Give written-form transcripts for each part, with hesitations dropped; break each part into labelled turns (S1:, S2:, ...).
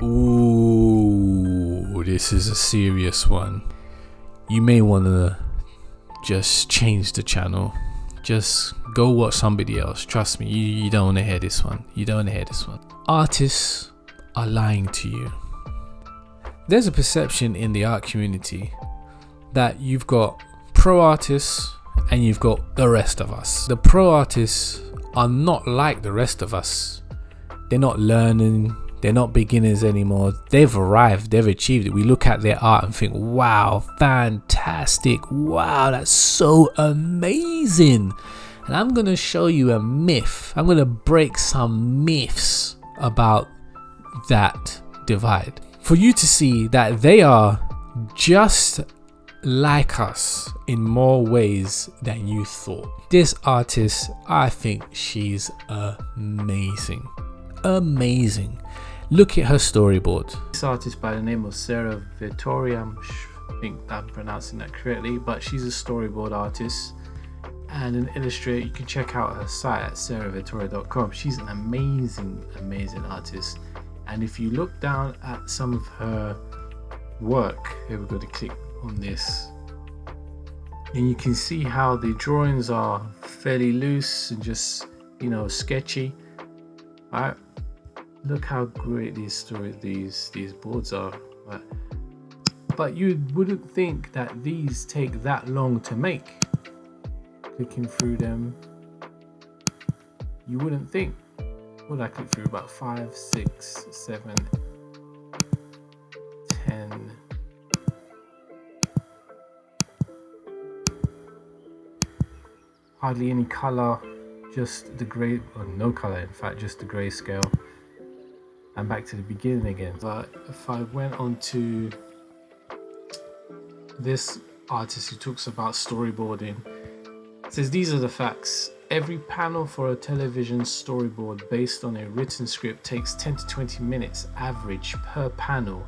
S1: Ooh, this is a serious one. You may want to just change the channel. Just go watch somebody else. Trust me, you don't want to hear this one. You don't want to hear this one. Artists are lying to you. There's a perception in the art community that you've got pro artists and you've got the rest of us. The pro artists are not like the rest of us. They're not learning. They're not beginners anymore. They've arrived. They've achieved it. We look at their art and think, wow, fantastic. Wow, that's so amazing. And I'm going to show you a myth. I'm going to break some myths about that divide for you to see that they are just like us in more ways than you thought. This artist, I think she's amazing. Amazing. Look at her storyboard. This artist by the name of Sarah Vittoria, I think I'm pronouncing that correctly, but she's a storyboard artist and an illustrator. You can check out her site at sarahvittoria.com. She's an amazing artist. And if you look down at some of her work, here we're going to click on this, and you can see how the drawings are fairly loose and just, sketchy. Alright, look how great these boards are. Right? But you wouldn't think that these take that long to make. Clicking through them, you wouldn't think. What did I click through? About 5, 6, 7, 10. Hardly any color, just the gray, or no color in fact, just the grayscale. And back to the beginning again. But if I went on to this artist who talks about storyboarding, it says these are the facts. Every panel for a television storyboard based on a written script takes 10 to 20 minutes average per panel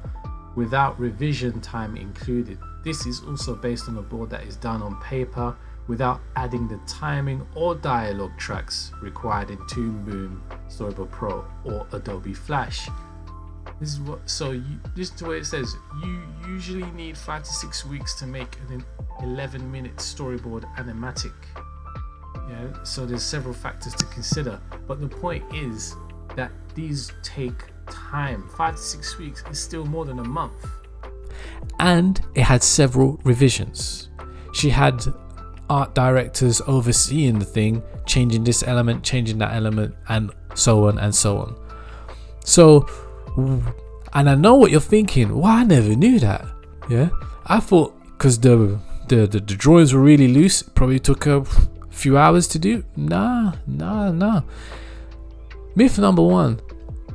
S1: without revision time included. This is also based on a board that is done on paper without adding the timing or dialogue tracks required in Toon Boom, Storyboard Pro or Adobe Flash. This is the way it says. You usually need 5 to 6 weeks to make an 11-minute storyboard animatic. Yeah, so there's several factors to consider, but the point is that these take time. 5 to 6 weeks is still more than a month. And it had several revisions. She had art directors overseeing the thing, changing this element, changing that element, and so on and so on. So, and I know what you're thinking. Well, I never knew that. Yeah, I thought because the drawings were really loose, it probably took a few hours to do. Nah. Myth number 1: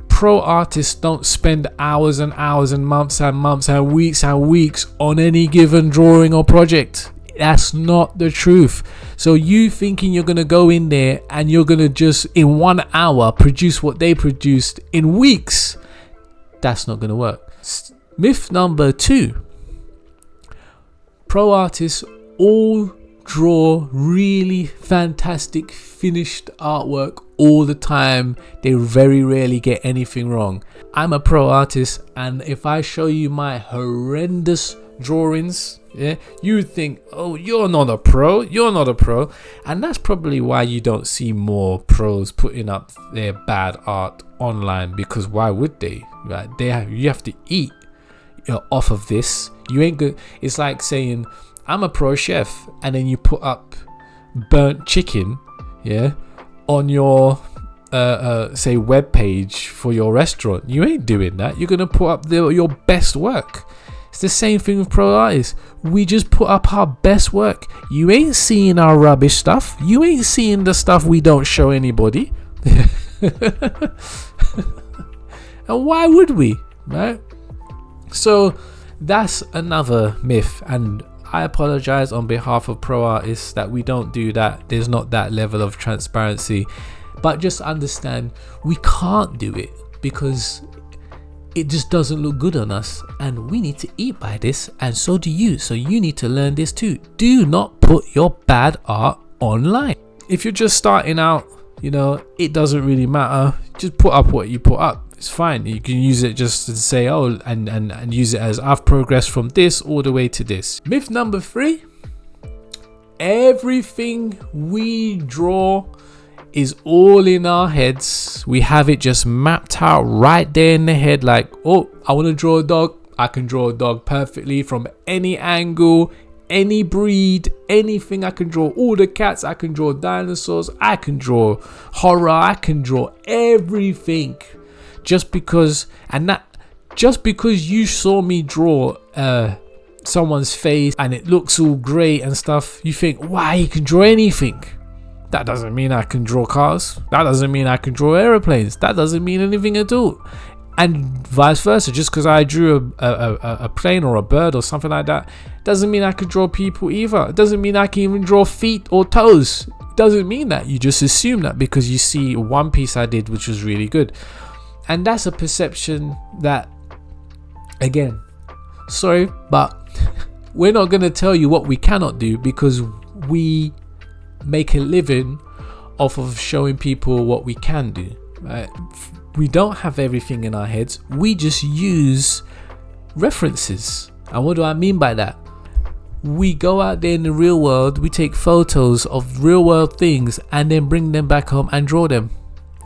S1: pro artists don't spend hours and hours and months and weeks on any given drawing or project. That's not the truth. So you thinking you're gonna go in there and you're gonna just in 1 hour produce what they produced in weeks, that's not gonna work. Myth number 2: pro artists all draw really fantastic finished artwork all the time. They very rarely get anything wrong. I'm a pro artist, and if I show you my horrendous drawings, you would think, oh, you're not a pro, and that's probably why you don't see more pros putting up their bad art online, because why would they? Right? You have to eat off of this. You ain't good. It's like saying I'm a pro chef, and then you put up burnt chicken, on your say web page for your restaurant. You ain't doing that. You're gonna put up your best work. It's the same thing with pro artists. We just put up our best work. You ain't seeing our rubbish stuff. You ain't seeing the stuff we don't show anybody. And why would we, right? So that's another myth, and I apologize on behalf of pro artists that we don't do that. There's not that level of transparency, but just understand we can't do it because it just doesn't look good on us, and we need to eat by this, and so do you. So you need to learn this too. Do not put your bad art online. If you're just starting out, it doesn't really matter. Just put up what you put up. It's fine. You can use it just to say, oh, and use it as I've progressed from this all the way to this. Myth number 3, everything we draw is all in our heads. We have it just mapped out right there in the head, like, oh, I want to draw a dog. I can draw a dog perfectly from any angle, any breed, anything. I can draw all the cats, I can draw dinosaurs, I can draw horror, I can draw everything. Just because you saw me draw someone's face and it looks all great and stuff, you think, wow, you can draw anything. That doesn't mean I can draw cars. That doesn't mean I can draw airplanes. That doesn't mean anything at all. And vice versa, just because I drew a plane or a bird or something like that, doesn't mean I could draw people either. It doesn't mean I can even draw feet or toes. It doesn't mean that. You just assume that because you see one piece I did which was really good. And that's a perception that, again, sorry, but we're not going to tell you what we cannot do, because we make a living off of showing people what we can do, right? We don't have everything in our heads. We just use references. And what do I mean by that? We go out there in the real world, we take photos of real world things and then bring them back home and draw them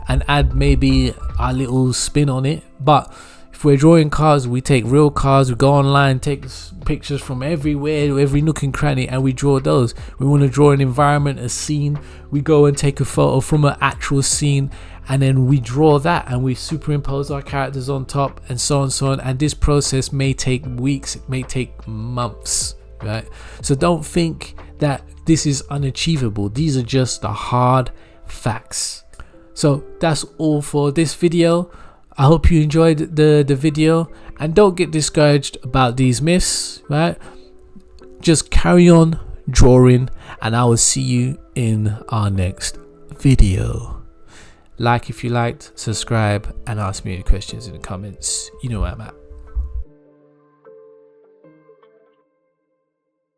S1: and add maybe our little spin on it. But if we're drawing cars, we take real cars, we go online, take pictures from everywhere, every nook and cranny, and we draw those. We want to draw an environment, a scene, we go and take a photo from an actual scene, and then we draw that and we superimpose our characters on top, and so on and so on. And this process may take weeks, it may take months, right? So don't think that this is unachievable. These are just the hard facts. So that's all for this video. I hope you enjoyed the video, and don't get discouraged about these myths, right? Just carry on drawing, and I will see you in our next video. Like if you liked, subscribe, and ask me any questions in the comments. You know where I'm at.